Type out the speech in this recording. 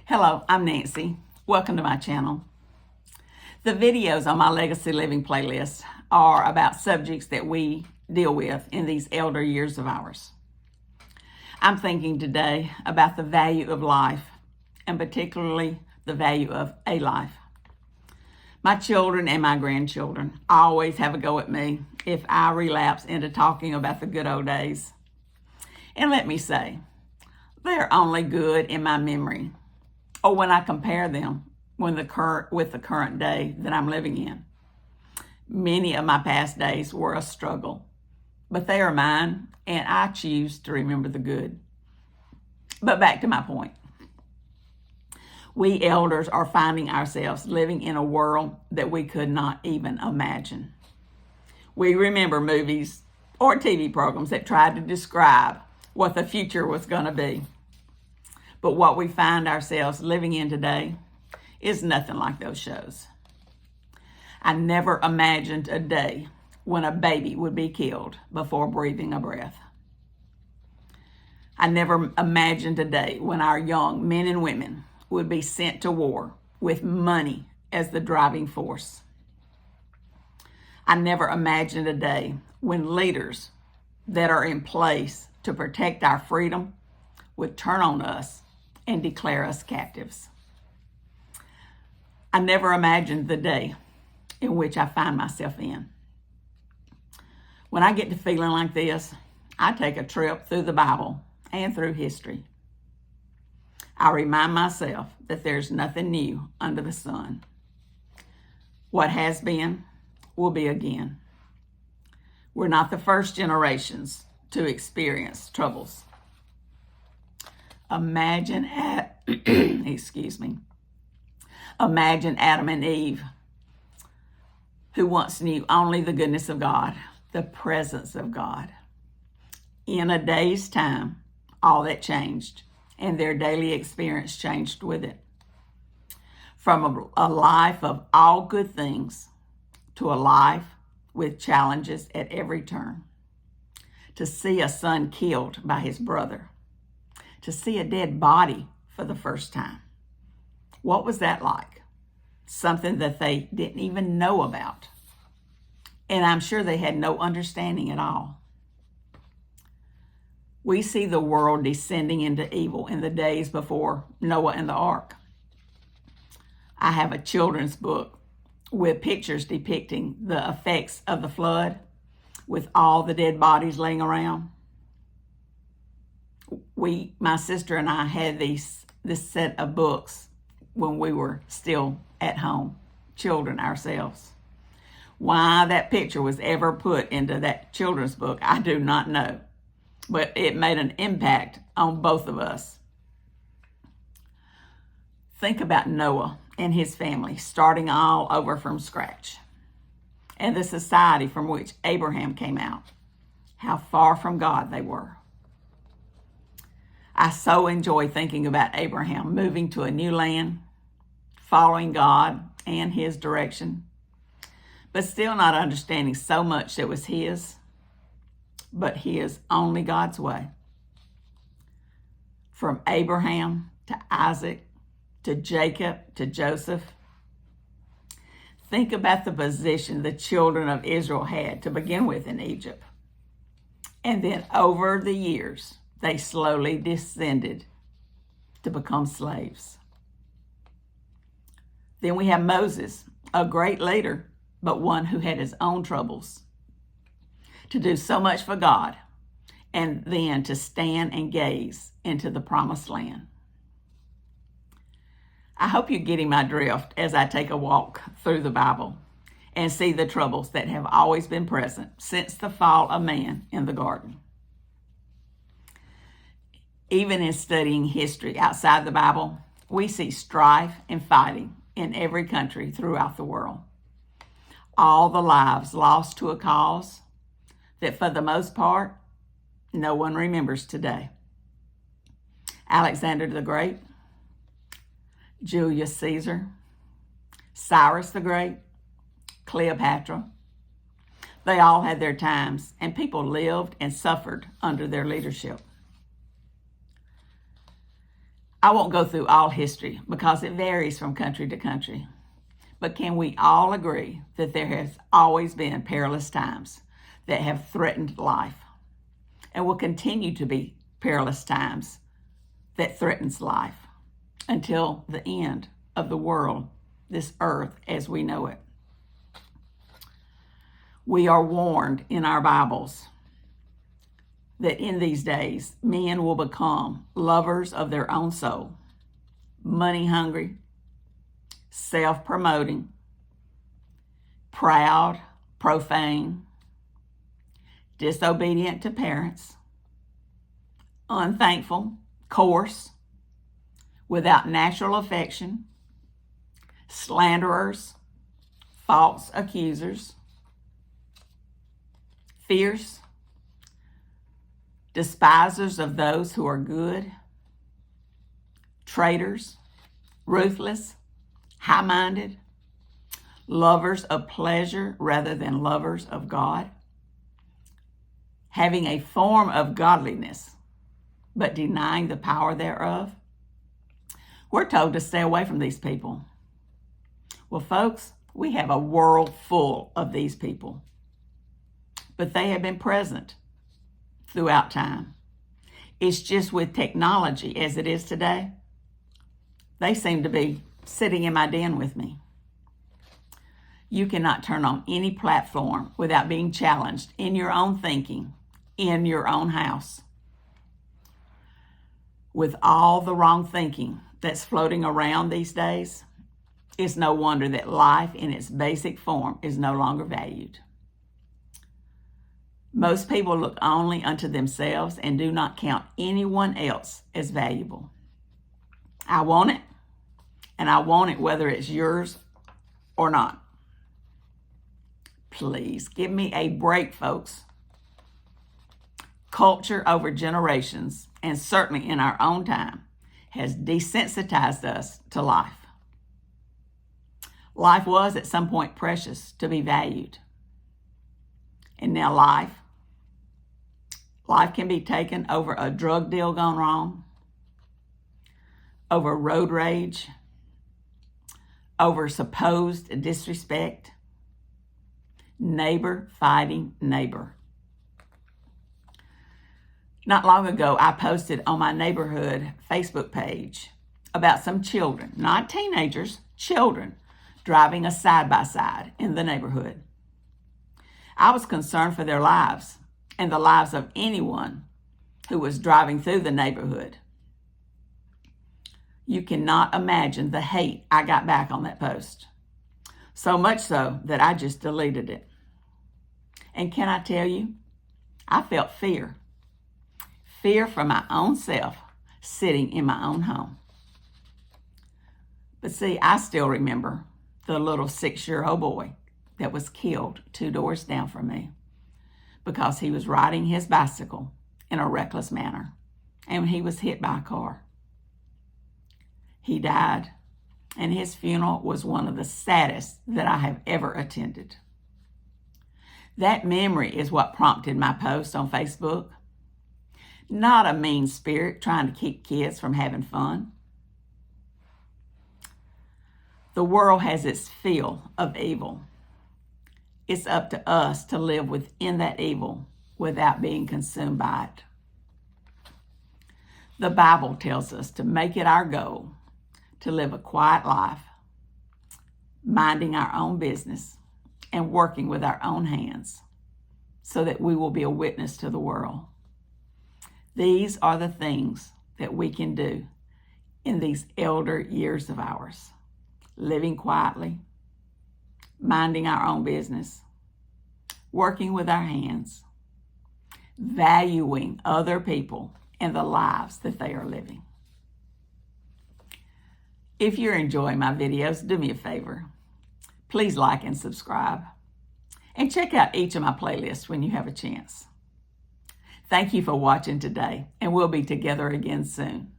Hello, I'm Nancy. Welcome to my channel. The videos on my Legacy Living playlist are about subjects that we deal with in these elder years of ours. I'm thinking today about the value of life, and particularly the value of a life. My children and my grandchildren always have a go at me if I relapse into talking about the good old days. And let me say, they're only good in my memory, or when I compare them with the current day that I'm living in. Many of my past days were a struggle, but they are mine, and I choose to remember the good. But back to my point. We elders are finding ourselves living in a world that we could not even imagine. We remember movies or TV programs that tried to describe what the future was going to be. But what we find ourselves living in today is nothing like those shows. I never imagined a day when a baby would be killed before breathing a breath. I never imagined a day when our young men and women would be sent to war with money as the driving force. I never imagined a day when leaders that are in place to protect our freedom would turn on us and declare us captives. I never imagined the day in which I find myself in. When I get to feeling like this, I take a trip through the Bible and through history. I remind myself that there's nothing new under the sun. What has been will be again. We're not the first generations to experience troubles. Imagine Imagine Adam and Eve, who once knew only the goodness of God, the presence of God. In a day's time, all that changed, and their daily experience changed with it. From a life of all good things to a life with challenges at every turn. To see a son killed by his brother. To see a dead body for the first time. What was that like? Something that they didn't even know about. And I'm sure they had no understanding at all. We see the world descending into evil in the days before Noah and the ark. I have a children's book with pictures depicting the effects of the flood, with all the dead bodies laying around. My sister and I had this set of books when we were still at home, children ourselves. Why that picture was ever put into that children's book, I do not know. But it made an impact on both of us. Think about Noah and his family starting all over from scratch. And the society from which Abraham came out. How far from God they were. I so enjoy thinking about Abraham moving to a new land, following God and his direction, but still not understanding so much that was his, but his only God's way. From Abraham to Isaac to Jacob to Joseph. Think about the position the children of Israel had to begin with in Egypt. And then over the years, they slowly descended to become slaves. Then we have Moses, a great leader, but one who had his own troubles. To do so much for God, and then to stand and gaze into the promised land. I hope you're getting my drift as I take a walk through the Bible and see the troubles that have always been present since the fall of man in the garden. Even in studying history outside the Bible, we see strife and fighting in every country throughout the world. All the lives lost to a cause that for the most part, no one remembers today. Alexander the Great, Julius Caesar, Cyrus the Great, Cleopatra. They all had their times, and people lived and suffered under their leadership. I won't go through all history because it varies from country to country. But can we all agree that there has always been perilous times that have threatened life and will continue to be perilous times that threatens life until the end of the world, this earth as we know it? We are warned in our Bibles that in these days, men will become lovers of their own soul, money hungry, self-promoting, proud, profane, disobedient to parents, unthankful, coarse, without natural affection, slanderers, false accusers, fierce, despisers of those who are good, traitors, ruthless, high-minded, lovers of pleasure rather than lovers of God, having a form of godliness, but denying the power thereof. We're told to stay away from these people. Well, folks, we have a world full of these people, but they have been present throughout time. It's just with technology as it is today, they seem to be sitting in my den with me. You cannot turn on any platform without being challenged in your own thinking, in your own house. With all the wrong thinking that's floating around these days, it's no wonder that life in its basic form is no longer valued. Most people look only unto themselves and do not count anyone else as valuable. I want it, and I want it whether it's yours or not. Please give me a break, folks. Culture over generations, and certainly in our own time, has desensitized us to life. Life was at some point precious to be valued. And now life can be taken over a drug deal gone wrong, over road rage, over supposed disrespect, neighbor fighting neighbor. Not long ago, I posted on my neighborhood Facebook page about some children, not teenagers, children, driving a side-by-side in the neighborhood. I was concerned for their lives and the lives of anyone who was driving through the neighborhood. You cannot imagine the hate I got back on that post. So much so that I just deleted it. And can I tell you, I felt fear. Fear for my own self sitting in my own home. But see, I still remember the little 6-year-old boy that was killed 2 doors down from me because he was riding his bicycle in a reckless manner and he was hit by a car. He died, and his funeral was one of the saddest that I have ever attended. That memory is what prompted my post on Facebook. Not a mean spirit trying to keep kids from having fun. The world has its fill of evil. It's up to us to live within that evil without being consumed by it. The Bible tells us to make it our goal to live a quiet life, minding our own business and working with our own hands so that we will be a witness to the world. These are the things that we can do in these elder years of ours. Living quietly, minding our own business, working with our hands, valuing other people and the lives that they are living. If you're enjoying my videos, do me a favor. Please like and subscribe. And check out each of my playlists when you have a chance. Thank you for watching today, and we'll be together again soon.